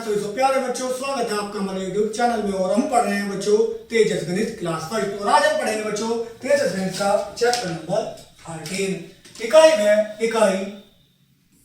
नमस्ते तो प्यारे बच्चों, स्वागत है आपका हमारे यूट्यूब चैनल में। और हम पढ़ रहे हैं बच्चों तेजस गणित क्लास 5। और आज हम पढ़ेंगे बच्चों तेजस गणित का चैप्टर नंबर 13। इकाई में इकाई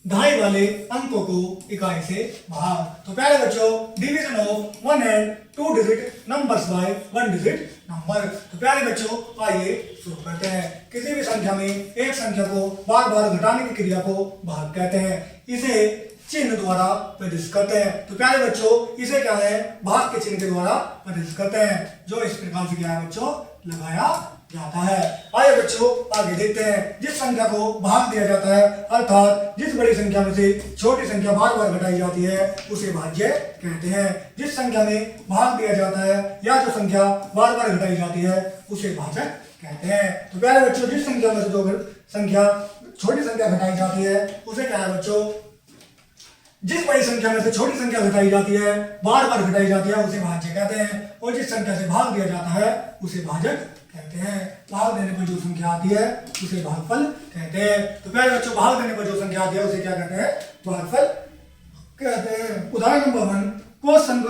दहाई वाले अंकों को इकाई से भाग। तो प्यारे बच्चों, division of 1 and 2 digit numbers by 1 digit number. तो प्यारे बच्चों, आइए शुरू करते हैं। किसी भी संख्या में एक संख्या को बार बार घटाने की क्रिया को भाग कहते हैं। इसे चिन्ह द्वारा प्रदर्शित करते हैं। तो प्यारे बच्चों, इसे क्या है, भाग के चिन्ह के द्वारा प्रदर्शित करते हैं, जो इस प्रकार से क्या है बच्चों, लगाया जाता है। आइए बच्चों आगे देखते हैं। जिस संख्या को भाग दिया जाता है, अर्थात जिस बड़ी संख्या में से छोटी संख्या बार बार घटाई जाती है, उसे भाज्य कहते हैं। जिस संख्या में भाग दिया जाता है या जो संख्या बार बार घटाई जाती है, उसे भाजक कहते हैं। तो प्यारे बच्चों, जिस संख्या में से जो संख्या छोटी संख्या घटाई जाती है, उसे क्या है बच्चों, जिस बड़ी संख्या में से छोटी संख्या घटाई जाती है, बार बार घटाई जाती है, उसे भाज्य कहते हैं। और जिस संख्या से भाग दिया जाता है, उसे भाजक कहते हैं। भाग देने पर जो संख्या आती है, उसे भागफल कहते हैं। तो प्यारे बच्चों, भाग देने पर जो संख्या आती है, उसे क्या कहते हैं, भागफल कहते हैं। उदाहरण नंबर 1, क्वेश्चन,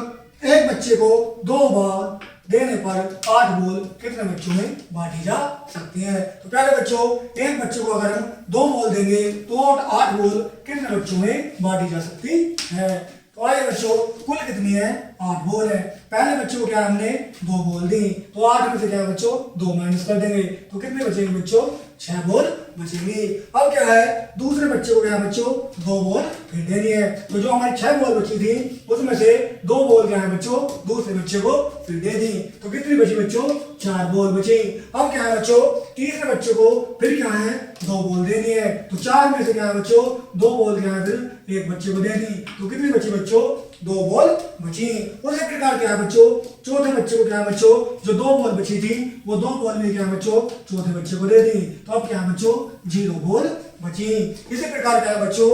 एक बच्चे को 2 बार देने पर 8 बॉल कितने बच्चों में बांटी जा सकती है। तो प्यारे बच्चों, एक बच्चे को अगर हम 2 बॉल देंगे तो 8 बॉल कितने बच्चों में बांटी जा सकती है। तो आइए बच्चों, कुल कितनी है, 8 बॉल है। पहले बच्चे को क्या हमने 2 बॉल दी, तो 8 में से क्या है बच्चों, 2 माइनस कर देंगे, तो कितने बचेंगे बच्चों, 6 बॉल बचेंगी। अब क्या है, दूसरे बच्चे को क्या है बच्चों, 2 बॉल फिर देनी है। तो जो हमारी 6 बॉल बची थी, उसमें से 2 बॉल क्या है बच्चों, दूसरे बच्चे को फिर दे दी, तो कितनी बची बच्चों, 4 बॉल बची। अब क्या है बच्चों, तीसरे बच्चे को फिर क्या है, 2 बॉल देनी है। तो 4 में से क्या है बच्चों, 2 बॉल क्या है फिर एक बच्चे को दे दी, तो कितनी बची बच्चों, 2 बॉल बची। उसी प्रकार क्या है बच्चों, चौथे बच्चे को क्या है बच्चों, जो 2 बॉल बची थी, वो 2 बॉल में क्या है बच्चों, चौथे बच्चे को दे दी, तो अब क्या है बच्चों, 0 बॉल बची। इसी प्रकार क्या है बच्चों,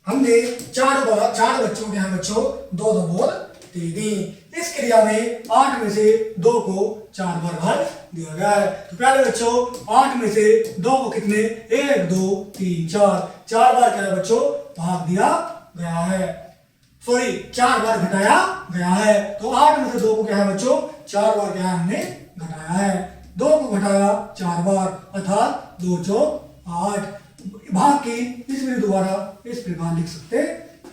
हमने 4 बच्चों को क्या है बच्चों, 2 बॉल दे दी। इस क्रिया में 8 में से 2 को 4 बार भाग दिया गया है। तो प्यारे बच्चों, 8 में से 2 को कितने, 1 2 3 4 बार क्या है बच्चों, भाग दिया गया है, सॉरी 4 बार घटाया गया है। तो 8 में से 2 को क्या है बच्चों, 4 बार क्या है हमने घटाया है। 2 को घटाया 4 बार, अर्थात 2 चौक 8। भाग की इस विधि द्वारा इस प्रकार लिख सकते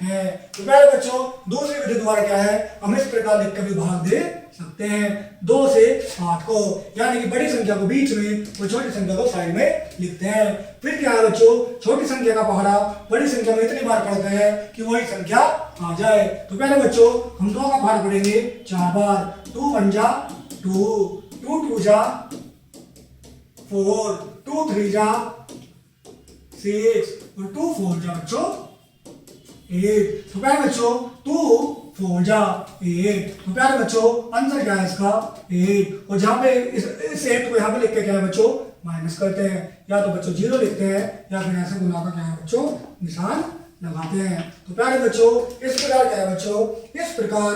हैं। तो प्यारे बच्चों, दूसरी विधि द्वारा क्या है, हम इस प्रकार लिख कर भी भाग दे सकते हैं, 2 से 8 को, यानी कि बड़ी संख्या को बीच में और छोटी संख्या को साइड में लिखते हैं। फिर क्या है बच्चों, छोटी संख्या का पहाड़ा बड़ी संख्या में इतनी बार पढ़ते हैं कि वही संख्या आ जाए। तो पहले बच्चों, हम 2 का पहाड़ पढ़ेंगे 4 बार, 2 1 जा 2, 2 2 जा 4, 2 3 जा 6 और 2 4 जा बच्चों 8। तो प्यारे बच्चों, 2 4 जा 8। तो प्यारे बच्चों, आंसर क्या है इसका, 8। और जहां पे इस 8 को यहाँ पे लिख के क्या है बच्चों, माइनस करते हैं, या तो बच्चों 0 लिखते हैं, या फिर ऐसे गुना का क्या है बच्चों, निशान लगाते हैं। तो प्यारे बच्चों, इस प्रकार क्या है बच्चों, इस प्रकार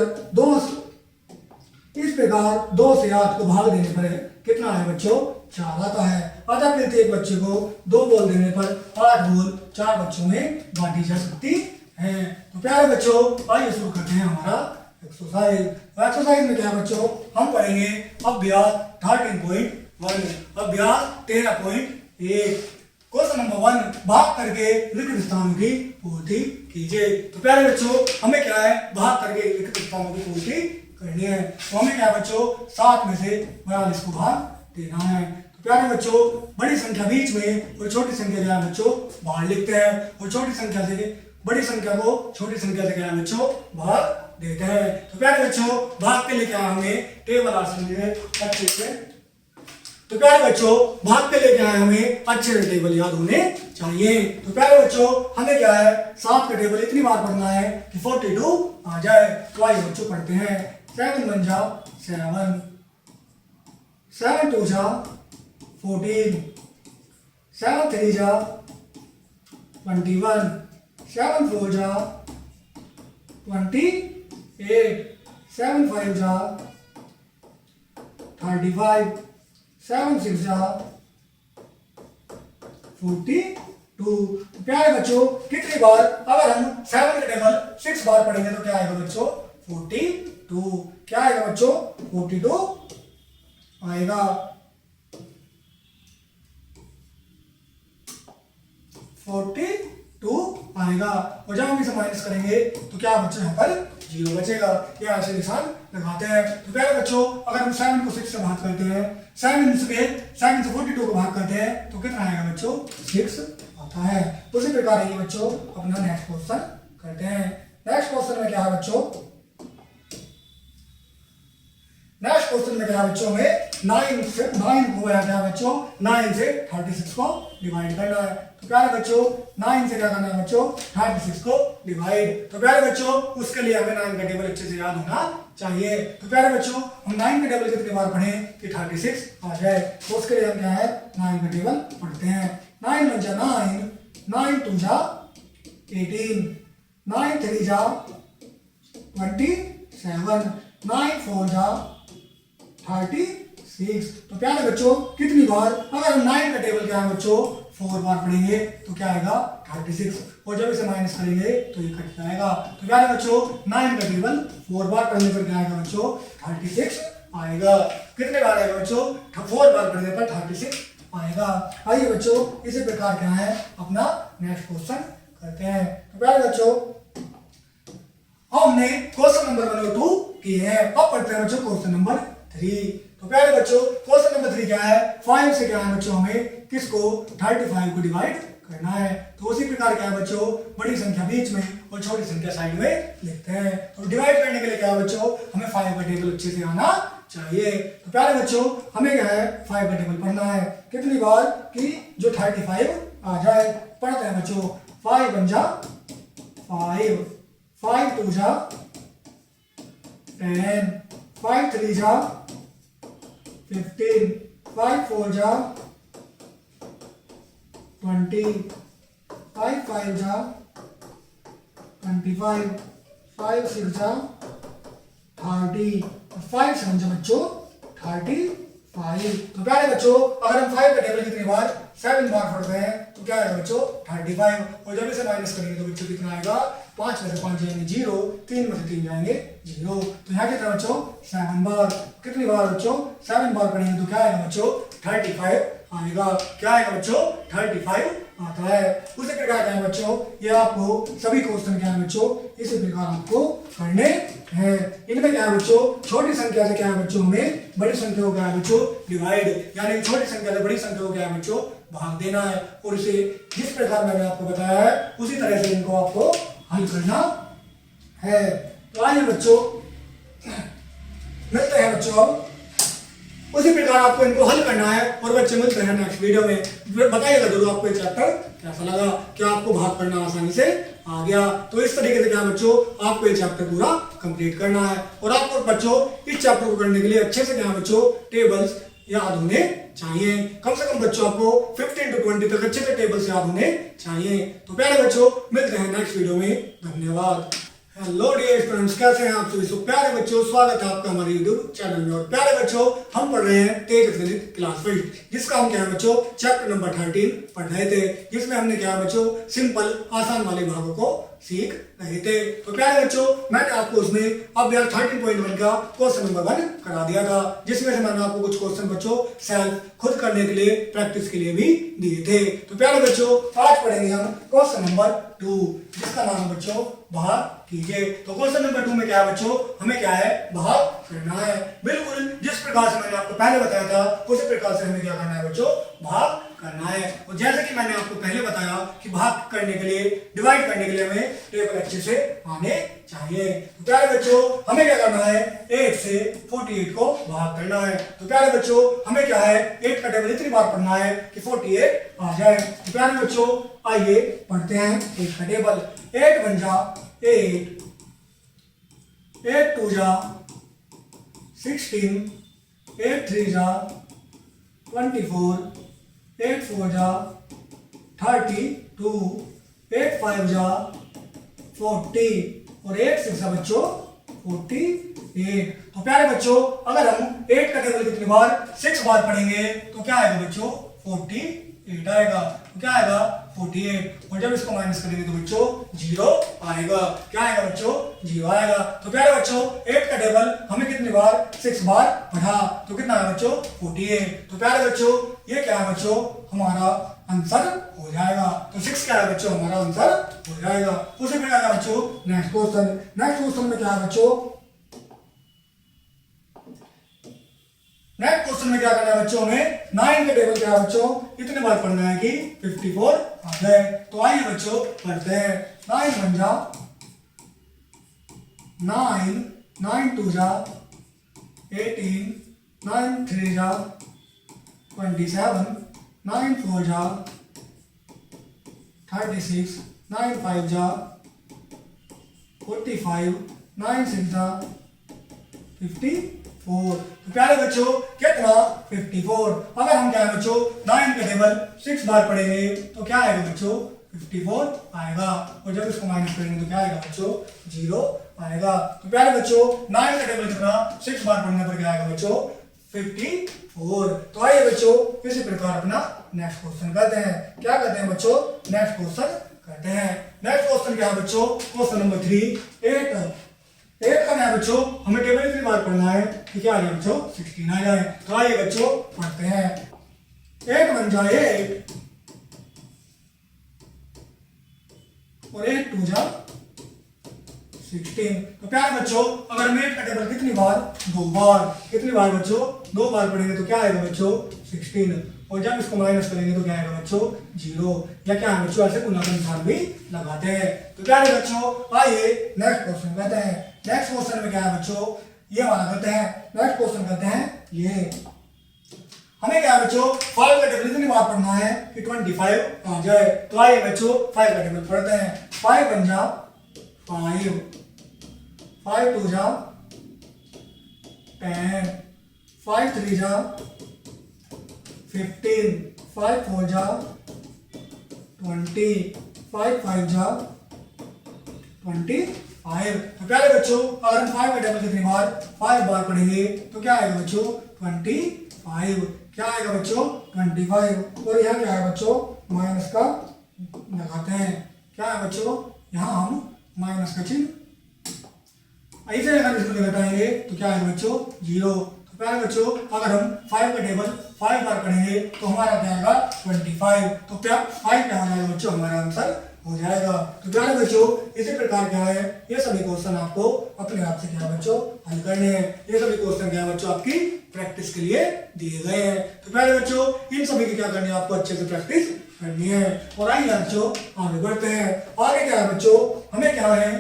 2 से 8 को भाग देने पर कितना है बच्चों, 4 आता है। अतः प्रत्येक बच्चे को 2 बॉल देने पर 8 बॉल 4 बच्चों में बांटी जा सकती है। तो प्यारे बच्चों, आइए शुरू करते हैं हमारा एक्सरसाइज। एक्सरसाइज में क्या है बच्चों, हम पढ़ेंगे अभ्यास 13.1, अभ्यास 13.1। क्वेश्चन नंबर 1, भाग करके लिखित स्थानों की पूर्ति कीजिए। तो प्यारे बच्चों, हमें क्या है, भाग करके लिखित स्थानों की पूर्ति करनी है। तो हमें क्या है बच्चों, 7 में से 42 को भाग देना है। तो प्यारे बच्चों, बड़ी संख्या बीच में और छोटी संख्या क्या है बच्चों, बाहर लिखते हैं, और छोटी संख्या से बड़ी संख्या को छोटी संख्या से क्या है बच्चों, भाग देते हैं। तो प्यारे बच्चों, भाग के लिए क्या हमें टेबल आसान अच्छे से, तो प्यारे बच्चों, भाग के लिए क्या है, हमें अच्छे से टेबल याद होने चाहिए। तो प्यारे बच्चों, हमें क्या है, 7 का टेबल इतनी बार पढ़ना है कि 42 आ जाए। तो आइए बच्चों पढ़ते हैं। 7 1 जा 7, 7 2 जा 14, 7 3 जा 21, 7 4 जा 28, 7 5 जा 35, 7 6 जा 42, टू। तो प्यारे बच्चों कितनी बार अगर हम 7 का टेबल 6 बार पढ़ेंगे तो क्या आएगा बच्चों 42। क्या आएगा बच्चों 42 आएगा। 42 आएगा। और जब हम इसे माइनस करेंगे तो क्या बच्चों यहाँ पर 0 बचेगा। यह ऐसे निशान लगाते हैं। तो प्यारे बच्चों अगर हम 7 को 6 से भाग करते हैं 7 से 42 को भाग करते हैं तो कितना आएगा बच्चों 6 आता है। उसी प्रकार ये बच्चों अपना नेक्स्ट क्वेश्चन करते हैं। नेक्स्ट क्वेश्चन में क्या है बच्चों, नेक्स्ट क्वेश्चन में क्या है बच्चों में 9 को या क्या बच्चों 9 से 36 को डिवाइड करना है। तो प्यारे बच्चों 9 से क्या करना है बच्चों 36 को डिवाइड। तो प्यारे बच्चों उसके लिए हमें 9 का टेबल अच्छे से याद होना चाहिए। तो प्यारे बच्चों हम 9 का टेबल कितनी बार पढ़ें कि 36 आ जाए। तो उसके लिए हम क्या है 9 का टेबल पढ़ते हैं। 9 1 जा 9, 9 2 जा 18, 9 3 जा 27, 9 4 जा 36। तो प्यारे बच्चों कितनी बार अगर हम 9 का टेबल क्या है बच्चों 4 बार पढ़ेंगे तो क्या आएगा 36। और जब इसे माइनस करेंगे तो ये कट जाएगा। तो प्यारे बच्चों 9 का टेबल 4 बार पढ़ने पर क्या आएगा बच्चों 36 आएगा। कितने बार आएगा बच्चों 4 बार पढ़ने पर 36 आएगा। आइए बच्चों इसी प्रकार क्या है अपना नेक्स्ट क्वेश्चन करते हैं। तो प्यारे बच्चों हमने क्वेश्चन नंबर 1 और 2 किए हैं। अब पढ़ते हैं बच्चों क्वेश्चन नंबर 3। तो प्यारे बच्चों क्वेश्चन नंबर 3 क्या है 5 से क्या है बच्चों हमें किसको 35 को डिवाइड करना है। तो उसी प्रकार क्या है बच्चों बड़ी संख्या बीच में और छोटी संख्या साइड में लिखते हैं। तो डिवाइड करने के लिए क्या है बच्चों हमें 5 का टेबल अच्छे से आना चाहिए। तो प्यारे बच्चों हमें क्या है 5 का टेबल पढ़ना है कितनी बार कि जो 35 आ जाए। पढ़ते हैं बच्चों 5 1 जा 5, 5 2 जा 10, 5 3 जा 15, 5 4 जा 20, 5 5 जा 25, 5 6 जा 30, 5 7 जा बच्चों 35। तो प्यारे बच्चों अगर हम 5 का टेबल कितनी बार 7 बार पढ़ते हैं तो क्या आएगा बच्चों 35। और जब इसे माइनस करेंगे तो बच्चों कितना आएगा 5 में से 5 जाएंगे 0, 3 में से 3 जाएंगे 0। तो यहाँ कितना बच्चों 7 बार। कितनी बार बच्चों 7 बार पढ़ेंगे तो क्या आएगा बच्चों 35 आएगा। क्या आएगा बच्चों 35 आता है। उसी प्रकार क्या है बच्चों ये आपको सभी क्वेश्चन क्या है बच्चों इसी प्रकार आपको करने हैं। इनमें क्या है बच्चों छोटी संख्या से क्या है बच्चों हमें बड़ी संख्या को क्या है बच्चों डिवाइड यानी छोटी संख्या से बड़ी संख्या को क्या है बच्चों भाग देना है। और इसे जिस प्रकार मैंने आपको बताया है उसी तरह से इनको आपको हल करना है। तो आइए बच्चों मिलते हैं बच्चों उसी प्रकार आपको इनको हल करना है। और बच्चे मिलते हैं नेक्स्ट वीडियो में। बताइएगा जरूर आपको ये चैप्टर कैसा लगा, क्या आपको भाग करना आसानी से आ गया। तो इस तरीके से क्या बच्चों आपको ये चैप्टर पूरा कंप्लीट करना है। और आपको बच्चों इस चैप्टर को करने के लिए अच्छे से क्या बच्चों टेबल्स याद होने चाहिए। कम से कम बच्चों आपको 15 to 20 तक अच्छे से टेबल्स याद होने चाहिए। तो प्यारे बच्चों मिलते हैं नेक्स्ट वीडियो में। धन्यवाद। हेलो डियर स्टूडेंट्स, कैसे हैं आप सभी। सो प्यारे बच्चों स्वागत है आपका हमारे यूट्यूब चैनल में। और प्यारे बच्चों हम पढ़ रहे हैं तेज गणित क्लास 5 जिसका हम क्या है बच्चों चैप्टर नंबर 13 पढ़ रहे थे। जिसमें हमने क्या है बच्चों सिंपल आसान वाले भागों को सीख रहे थे। तो प्यारे बच्चों मैंने आपको उसमें अभ्यास 13.1 का क्वेश्चन नंबर 1 करा दिया था जिसमें से मैंने आपको कुछ क्वेश्चन बच्चों सेल्फ खुद करने के लिए प्रैक्टिस के लिए भी दिए थे। तो प्यारे बच्चों आज पढ़ेंगे हम क्वेश्चन नंबर 2 जिसका नाम बच्चों भाग कीजिए। तो क्वेश्चन नंबर 2 में क्या है बच्चों हमें क्या है भाग करना है। बिल्कुल जिस प्रकार से मैंने आपको पहले बताया था उसी प्रकार से हमें क्या करना है बच्चों भाग करना है। और जैसे कि मैंने आपको पहले बताया कि भाग करने के लिए डिवाइड करने के लिए हमें टेबल अच्छे से आने चाहिए। तो प्यारे बच्चों हमें क्या करना है 8 से 48 को भाग करना है। तो प्यारे बच्चों हमें क्या है 8 का टेबल इतनी बार पढ़ना है कि 48 आ जाए। तो प्यारे बच्चों आइए पढ़ते हैं 8 का टेबल। 8 1 जा 8, 8 2 जा 16, 8 3 जा 24, 8 4 जा 32, 8 5 जा 40 और 8 6 जा बच्चों 48। तो प्यारे बच्चों अगर हम 8 का टेबल कितनी बार 6 बार पढ़ेंगे तो क्या आएगा बच्चों 48 8 आएगा, तो क्या आएगा 48। और जब इसको माइनस करेंगे तो बच्चों 0 आएगा। क्या आएगा बच्चों 0 आएगा। तो प्यारे बच्चों 8 का टेबल हमें कितनी बार 6 बार पढ़ा, तो कितना है बच्चों 48। तो प्यारे बच्चों ये क्या है बच्चों हमारा आंसर हो जाएगा। तो 6 क्या है बच्चों हमारा आंसर हो जाएगा। उसी प्रकार बच्चों नेक्स्ट क्वेश्चन में क्या है बच्चों, नेक्स्ट क्वेश्चन में क्या करना है बच्चों हमें 9 का टेबल क्या है बच्चों इतने बार पढ़ना है कि 54 आ जाए। तो आइए बच्चों पढ़ते हैं। 9 1 जा 9, 9 2 जा 18, 9 3 जा 27, 9 4 जा 36, 9 5 जा 45, 9 6 जा 54। तो प्यारे बच्चों कितना 54। अगर हम क्या है बच्चों 9 का टेबल 6 बार पढ़ेंगे तो क्या आएगा बच्चों 54 आएगा। और जब इसको माइनस करेंगे तो क्या आएगा बच्चों 0 आएगा। तो प्यारे बच्चों 9 का टेबल कितना 6 बार पढ़ने पर क्या आएगा बच्चों 54। तो आइए बच्चों इसी प्रकार अपना नेक्स्ट क्वेश्चन करते हैं। क्या करते हैं बच्चों नेक्स्ट क्वेश्चन करते हैं। नेक्स्ट क्वेश्चन क्या है बच्चों क्वेश्चन नंबर 3 8 का है बच्चों हमें टेबल कितनी बार पढ़ना है कि क्या आ जाए बच्चों 16 आ जाए। तो आइए बच्चों पढ़ते हैं। 8 1 जा 8 और 8 2 जा 16। तो प्यारे बच्चों अगर हम 8 का टेबल कितनी बार 2 बार कितनी बार बच्चों 2 बार पढ़ेंगे तो क्या आएगा बच्चों 16। और जब इसको माइनस करेंगे तो क्या आएगा बच्चों 0। या क्या है बच्चों ऐसे गुना का निशान भी लगाते हैं। तो प्यारे बच्चों आइए नेक्स्ट क्वेश्चन करते हैं। नेक्स्ट क्वेश्चन में क्या है बच्चों ये वाला करते हैं। नेक्स्ट क्वेश्चन करते हैं ये हमें क्या है बच्चों 5 का टेबल कितनी बार पढ़ना है कि 25 आ जाए। तो आइए बच्चों 5 का टेबल पढ़ते हैं। 5 1 जा 5, 5 2 जा 10, 5 3 जा 15, 5 4 जा 20, 5 5 जा 25। तो प्यारे बच्चों अगर हम 5 का टेबल कितनी बार 5 बार पढ़ेंगे तो क्या आएगा बच्चों 25। क्या आएगा बच्चों 25। और यहाँ क्या है बच्चों माइनस का लगाते हैं। क्या है बच्चों यहाँ हम माइनस का चिन्ह ऐसे अगर इसको लगाएंगे तो क्या आएगा बच्चों 0। तो प्यारे बच्चों अगर हम 5 का टेबल 5 बार पढ़ेंगे तो हमारा क्या आएगा 25। तो क्या 5 क्या हो जाएगा बच्चों हमारा आंसर हो जाएगा। तो प्यारे बच्चों इसी प्रकार क्या है ये सभी क्वेश्चन आपको अपने आप से क्या है बच्चों हल करने हैं। ये सभी क्वेश्चन क्या है बच्चों आपकी प्रैक्टिस के लिए दिए गए हैं। तो प्यारे बच्चों इन सभी की क्या करनी है आपको अच्छे से प्रैक्टिस करनी है। और आइए बच्चों आगे बढ़ते हैं। आगे क्या है बच्चों हमें क्या है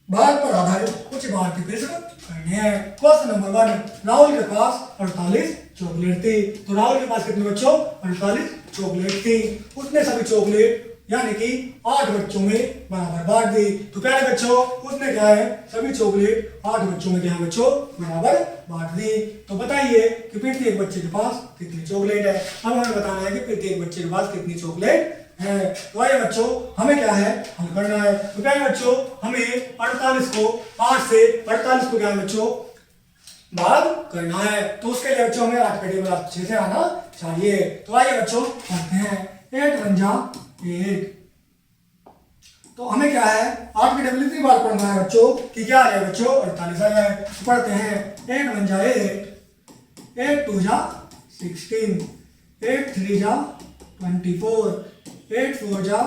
भाग पर आधारित कुछ भाग की प्रश्न करने हैं। क्वेश्चन नंबर 1 राहुल के पास 48 चॉकलेट थी। तो राहुल के पास कितने बच्चों 48 चॉकलेट थी। उसने सभी चॉकलेट यानी कि 8 बच्चों में बराबर बांट दी। तो प्यारे बच्चों उसने क्या है सभी चॉकलेट 8 बच्चों में क्या है बच्चों बराबर बांट दी। तो बताइए कि प्रत्येक बच्चे के पास कितनी चॉकलेट है। अब हमें बताना है कि प्रत्येक बच्चे के पास कितनी चॉकलेट है। तो आइए बच्चों हमें क्या है हल करना है। तो प्यारे बच्चों हमें 48 को 8 से 48 को क्या है बच्चों भाग करना है। तो उसके लिए बच्चों हमें 8 का टेबल अच्छे से आना चाहिए। तो आइए बच्चों करते हैं। 8 1 जा 8। तो हमें क्या है 8 के टेबल इतनी बार पढ़ना है बच्चों कि क्या आ जाए बच्चों 48 आ जाए। तो पढ़ते हैं 8 1 जा 8, 8 2 जा 16, 8 3 जा 24, 8 4 जा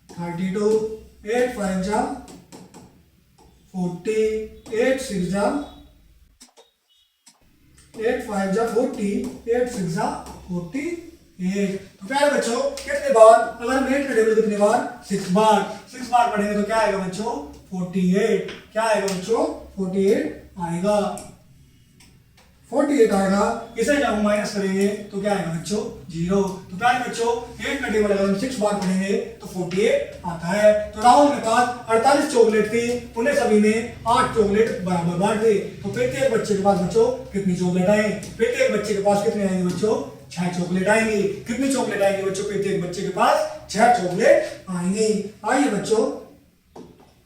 32, 8 5 जा 40, 8 6 जा 8 5 जा 40, 8 6 जा 48। तो प्यारे बच्चों कितने बार अगर हम 8 का टेबल कितने बार 6 बार पढ़ेंगे तो क्या आएगा बच्चों 48। क्या आएगा बच्चों 48 आएगा 48 आएगा। इसे जब हम माइनस करेंगे तो क्या आएगा बच्चों 0। तो प्यारे बच्चों 8 का टेबल अगर हम 6 बार पढ़ेंगे तो 48 आता है। तो राहुल के पास 48 चॉकलेट थी। उन्हें सभी ने 8 चॉकलेट बराबर बांट दी। तो प्रत्येक बच्चे के पास बच्चों कितनी चॉकलेट आए। प्रत्येक बच्चे के पास कितने आएंगे बच्चों 6 चॉकलेट आएंगी। कितनी चॉकलेट आएंगी बच्चों प्रत्येक बच्चे के पास 6 चॉकलेट आएंगी। आइए बच्चों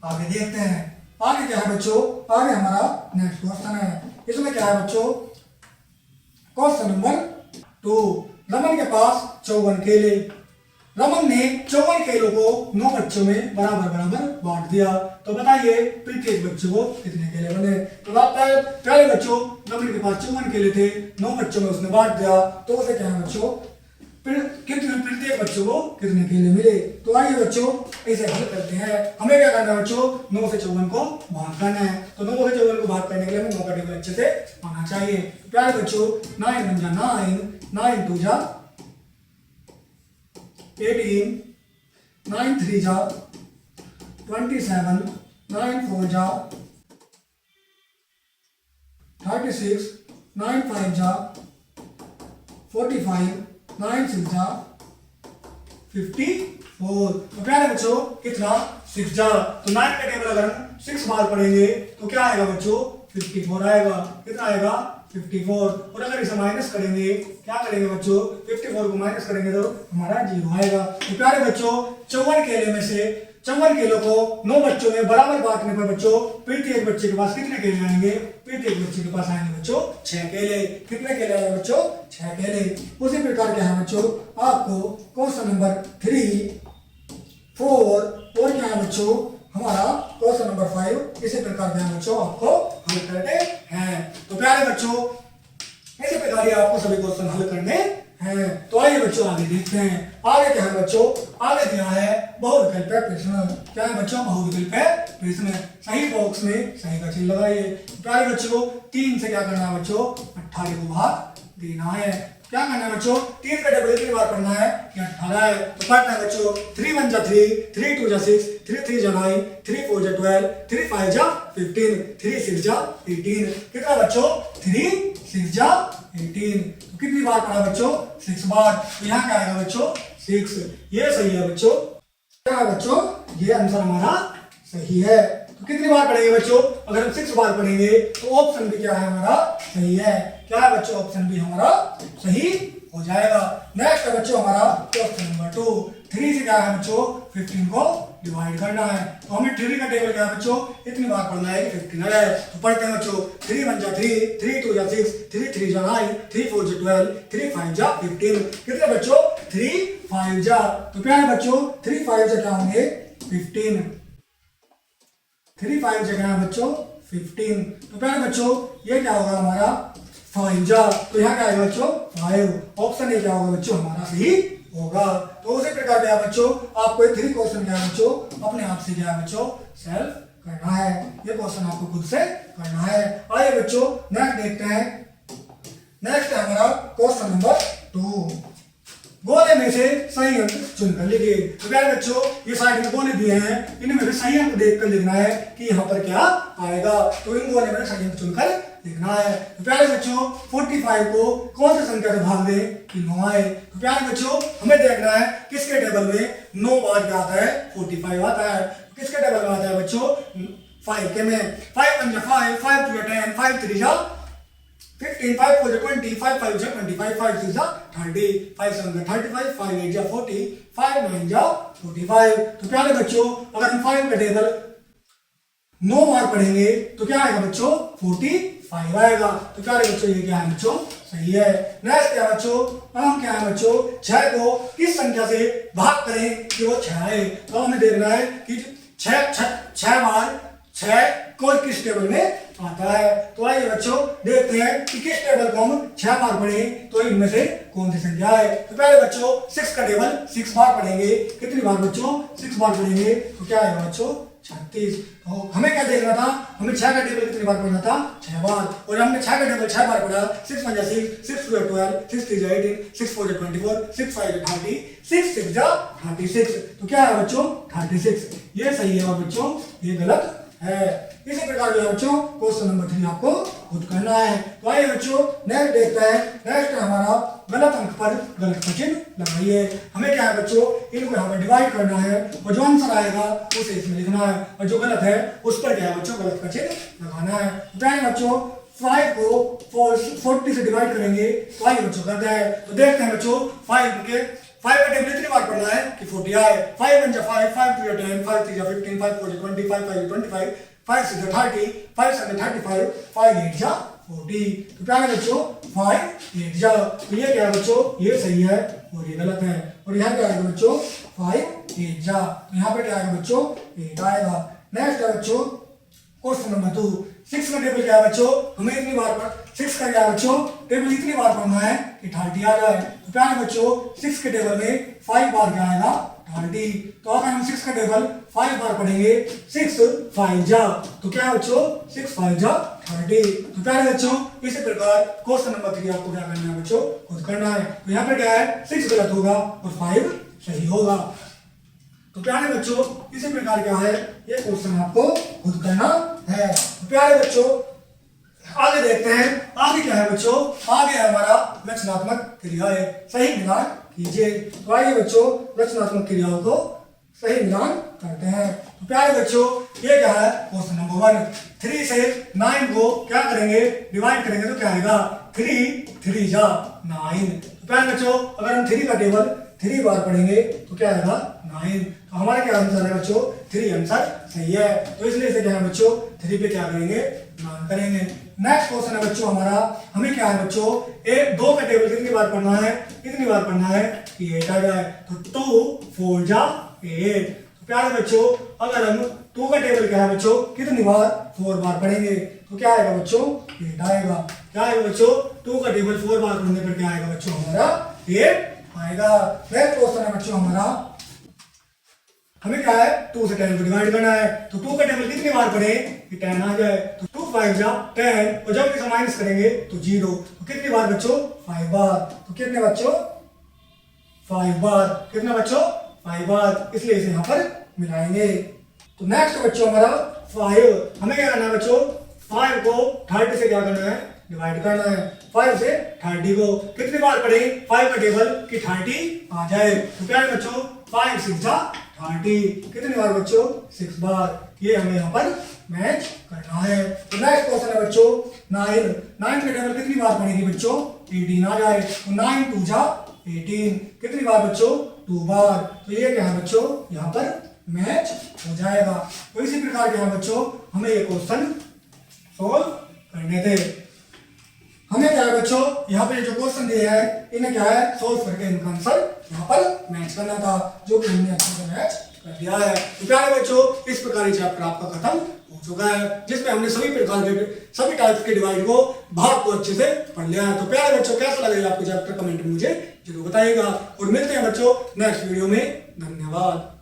आगे देखते हैं। आगे क्या है बच्चों आगे हमारा नेक्स्ट क्वेश्चन है। इसमें क्या है बच्चों क्वेश्चन नंबर 2 द रमन के पास 54 केले। रमन ने 54 केलों को 9 बच्चों में बराबर बराबर बांट दिया। तो बताइए प्रत्येक बच्चे को कितने केले बने। तो पहले बच्चों रमन के पास 54 केले थे, 9 बच्चों में उसने बांट दिया, तो उसे क्या है बच्चों, कितने प्रत्येक बच्चों को कितने केले मिले। तो आइए बच्चों इसे हल करते हैं। हमें क्या करना है बच्चों, 9 से 54 को भाग करना है। तो 9 से 54 को भाग करने के लिए हमें 9 का टेबल अच्छे से आना चाहिए। तो प्यारे बच्चों 9 1 जा 9, 9 2 जा 18, 9 3 जा 27, 9 4 जा 36, 9 5 जा 45, 9 6 जा 54। तो प्यारे बच्चों कितना 6 जा। तो 9 का टेबल अगर हम 6 बार पढ़ेंगे तो क्या आएगा बच्चों, 54 आएगा। कितना आएगा 54। और अगर इसे माइनस करेंगे, क्या करेंगे बच्चों, 54 को माइनस करेंगे तो हमारा 0 आएगा। तो प्यारे बच्चों 54 केले में से 54 केलों को 9 बच्चों में बराबर बांटने पर बच्चों प्रत्येक बच्चे के पास कितने केले आएंगे, प्रत्येक बच्चे के पास आएंगे बच्चों 6 केले। कितने केले आएंगे बच्चों, 6 केले। उसी प्रकार क्या है बच्चों, आपको क्वेश्चन नंबर 3, 4 और क्या है बच्चों हमारा क्वेश्चन नंबर 5 इसी प्रकार क्या है बच्चों आपको हल करने हैं। तो प्यारे बच्चों इसी प्रकार आपको सभी क्वेश्चन हल करने हैं। तो आइए बच्चों आगे देखते हैं। आगे क्या है बच्चों, आगे दिया है बहुविकल्पीय प्रश्न। क्या है बच्चों, बहुविकल्पीय प्रश्न। सही बॉक्स में सही का चिन्ह लगाइए। प्यारे बच्चों 3 से क्या करना है बच्चों, 18 को भाग देना है। क्या करना है बच्चों, 3 का टेबल कितनी बार पढ़ना है, 18 है। तो पढ़ना है बच्चों 3 1 जा 3, 3 2 जा 6, 3 3 जा 9, 3 4 जा 12, 3 5 जा 15, 3 6 जा 18। कितना बच्चों, 3 6 जा 18। तो कितनी बार पढ़ा बच्चों, 6 बार। तो यहाँ क्या आएगा बच्चों 6। ये सही है बच्चों। क्या है बच्चों, ये आंसर हमारा सही है। तो कितनी बार पढ़ेंगे बच्चों, अगर हम 6 बार पढ़ेंगे तो ऑप्शन भी क्या है हमारा सही है। क्या है बच्चों, ऑप्शन भी हमारा सही हो जाएगा। नेक्स्ट है बच्चों हमारा क्वेश्चन नंबर 2। 3 से क्या है बच्चों, 15 को डिवाइड करना है। तो हमें 3 का टेबल क्या है बच्चों, इतनी बार पढ़ना है 15 है। तो पढ़ते हैं बच्चों 3 1 जा 3, 3 2 जा 6, 3 3 जा 9, 3 4 जा 12, 3 5 जा 15। कितने बच्चों, 3 5 जा। तो प्यारे बच्चों 3 5 जा क्या होंगे 15। 3 5 जगह है बच्चों 15। तो प्यारे बच्चों ये क्या होगा हमारा 5 जा। तो यहाँ क्या आएगा बच्चों 5। ऑप्शन ए क्या होगा बच्चों हमारा सही होगा। तो उसी प्रकार क्या है बच्चों, आपको 3 क्वेश्चन क्या है बच्चों अपने आप से क्या है बच्चों सॉल्व करना है। ये क्वेश्चन आपको खुद से करना है। आइए बच्चों नेक्स्ट देखते हैं। नेक्स्ट है हमारा क्वेश्चन नंबर 2। गोले में से सही अंक चुनकर लिखिए। तो प्यारे बच्चों ये साइड में गोले दिए हैं, इनमें से सही अंक देखकर लिखना है कि यहाँ पर क्या आएगा। तो इन गोले में सही अंक चुनकर लिखना है। तो प्यारे बच्चों 45 को कौन सी संख्या से भाग दे कि 9 आए। तो प्यारे बच्चों हमें देखना है किसके टेबल में 9 बार क्या आता है 45 आता है। किसके टेबल में आता है बच्चों 5 के में। 5 1 जा 5, 5 2 जा 10, 5 3 जा 15, 5 4 जा 20, 5 5 जा 25, 5 6 जा 30, 5 7 जा 35, 5 8 जा 40, 5 9 जा 45। तो प्यारे बच्चों अगर हम 5 का टेबल 9 बार पढ़ेंगे तो क्या आएगा बच्चों 45 आएगा। तो प्यारे बच्चों ये क्या है बच्चों सही है। नेक्स्ट क्या है बच्चों, हम क्या है बच्चों 6 को किस संख्या से भाग करें कि वो 6 आए। तो हमें देखना है कि 6 बार 6 को किस टेबल में आता है। तो आइए बच्चों देखते हैं कि किस टेबल को हम 6 बार पढ़ें तो इनमें से कौन सी संख्या है। तो पहले बच्चों 6 का टेबल 6 बार पढ़ेंगे। कितनी बार बच्चों 6 बार पढ़ेंगे तो क्या आएगा बच्चों 36। तो हमें क्या देखना था, हमें 6 का टेबल कितनी बार पढ़ना था 6 बार। और हमने 6 का टेबल 6 बार पढ़ा। 6 1 जा 6, 6 2 जा 12, 6 3 जा 18, 6 4 जा 24, 6 5 जा 30, 6 6 जा 36। तो क्या है बच्चों 36। ये सही है और बच्चों ये गलत है। इसी प्रकार के बच्चों क्वेश्चन नंबर 3 आपको खुद करना है। तो आइए बच्चों नेक्स्ट देखते हैं। नेक्स्ट है हमारा गलत अंक पर गलत का चिन्ह लगाइए। हमें क्या है बच्चों इनको यहाँ पर डिवाइड करना है और जो आंसर आएगा उसे इसमें लिखना है और जो गलत है उस पर क्या है बच्चों गलत का चिन्ह लगाना है। तो बच्चों 5 को 40 से डिवाइड करेंगे तो आइए बच्चों करते हैं। तो देखते हैं बच्चों 5 का टेबल कितनी बार पढ़ना है कि 40 आए। 5 1 जा 5, 5 2 जा 10, 5 3 जा 15, 5 4 जा 20, 5 5 जा 25, 5 6 जा 30, 5 7 जा 35, 5 8 जा 40। तो प्यारे बच्चों 5 8 जा, तो ये क्या है बच्चों, ये सही है और ये गलत है। और यहाँ क्या आएगा बच्चों 5 8 जा, तो यहाँ पे क्या आएगा बच्चों 8 आएगा। नेक्स्ट है बच्चों क्वेश्चन नंबर 2। 6 का टेबल क्या है बच्चों, हमें इतनी बार पर 6 का क्या है बच्चों, टेबल इतनी बार पढ़ना है कि 30 आ जाए। तो प्यारे बच्चों 6 के टेबल में 5 बार क्या आएगा 30। तो अगर हम 6 का टेबल 5 बार पढ़ेंगे 6 5 जा, तो क्या है बच्चों 6 5 जा 30। तो प्यारे बच्चों इसी प्रकार क्वेश्चन नंबर 3 आपको क्या करना है बच्चों, खुद करना है। तो यहाँ पे क्या है 6 गलत होगा और 5 सही होगा। तो प्यारे बच्चों इसी प्रकार क्या है, ये क्वेश्चन आपको खुद करना है। तो प्यारे बच्चों आगे देखते हैं, आगे क्या है बच्चों, आगे है हमारा रचनात्मक क्रियाएं, सही मिलान कीजिए। तो आइए बच्चों रचनात्मक क्रियाओं को सही मिलान करते हैं। तो प्यारे बच्चों ये क्या है क्वेश्चन नंबर 1। 3 से 9 को क्या करेंगे, डिवाइड करेंगे तो क्या आएगा 3 3 जा 9। तो प्यारे बच्चों अगर हम 3 का टेबल 3 बार पढ़ेंगे तो क्या आएगा 9। तो हमारा क्या आंसर है बच्चों 3 आंसर सही है। तो इसलिए से क्या है बच्चों 3 पे क्या करेंगे 9 करेंगे। नेक्स्ट क्वेश्चन है बच्चों हमारा, हमें क्या है बच्चों 2 का टेबल कितनी बार पढ़ना है, कितनी बार पढ़ना है कि 8 आ जाए। तो 2 4 जा 8। तो प्यारे बच्चों अगर हम 2 का टेबल क्या है बच्चों कितनी बार 4 बार पढ़ेंगे तो क्या आएगा बच्चों 8 आएगा। क्या आएगा बच्चों 2 का टेबल 4 बार पढ़ने पर क्या आएगा बच्चों हमारा 8 आएगा। नेक्स्ट क्वेश्चन है बच्चों हमारा, हमें क्या है 2 से 10 को डिवाइड करना है। तो 2 का टेबल कितनी बार पढ़े कि 10 आ जाए। तो 2 5 जा 10 और जब इसे माइनस करेंगे तो 0। तो कितनी बार बच्चों 5 बार। तो कितने बच्चों 5 बार, कितना बच्चों 5 बार, इसलिए इसे यहाँ पर मिलाएंगे। तो नेक्स्ट बच्चों हमारा 5, हमें क्या करना है बच्चों 5 को 30 से क्या करना है डिवाइड करना है। 5 से 30 को कितनी बार पढ़े 5 का टेबल कि 30 आ जाए। तो क्या है बच्चों 5 6 जा 30, कितनी बार बच्चों 6 बार, ये हमें यहाँ पर मैच करना है। तो नेक्स्ट क्वेश्चन है बच्चों 9 का टेबल कितनी बार पढ़ेगी बच्चों 18 आ जाए। तो 9 2 जा 18, कितनी बार बच्चों 2 बार। तो ये क्या है बच्चों यहाँ पर मैच हो जाएगा। तो इसी प्रकार के हैं बच्चों हमें ये क्वेश्चन सोल्व करने थे। हमें क्या है बच्चों यहाँ पे जो क्वेश्चन दिए हैं इन्हें क्या है सोल्व करके इनका आंसर यहाँ पर मैच करना था, जो कि हमने अच्छे से मैच कर दिया है। तो प्यारे बच्चों इस प्रकार ये चैप्टर आपका खत्म हो चुका है, जिसमें हमने सभी प्रकार के सभी टाइप के डिवाइड को भाग को अच्छे से पढ़ लिया है। तो प्यारे बच्चों कैसा लगेगा आपको चैप्टर कमेंट में मुझे जरूर बताइएगा और मिलते हैं बच्चों नेक्स्ट वीडियो में। धन्यवाद।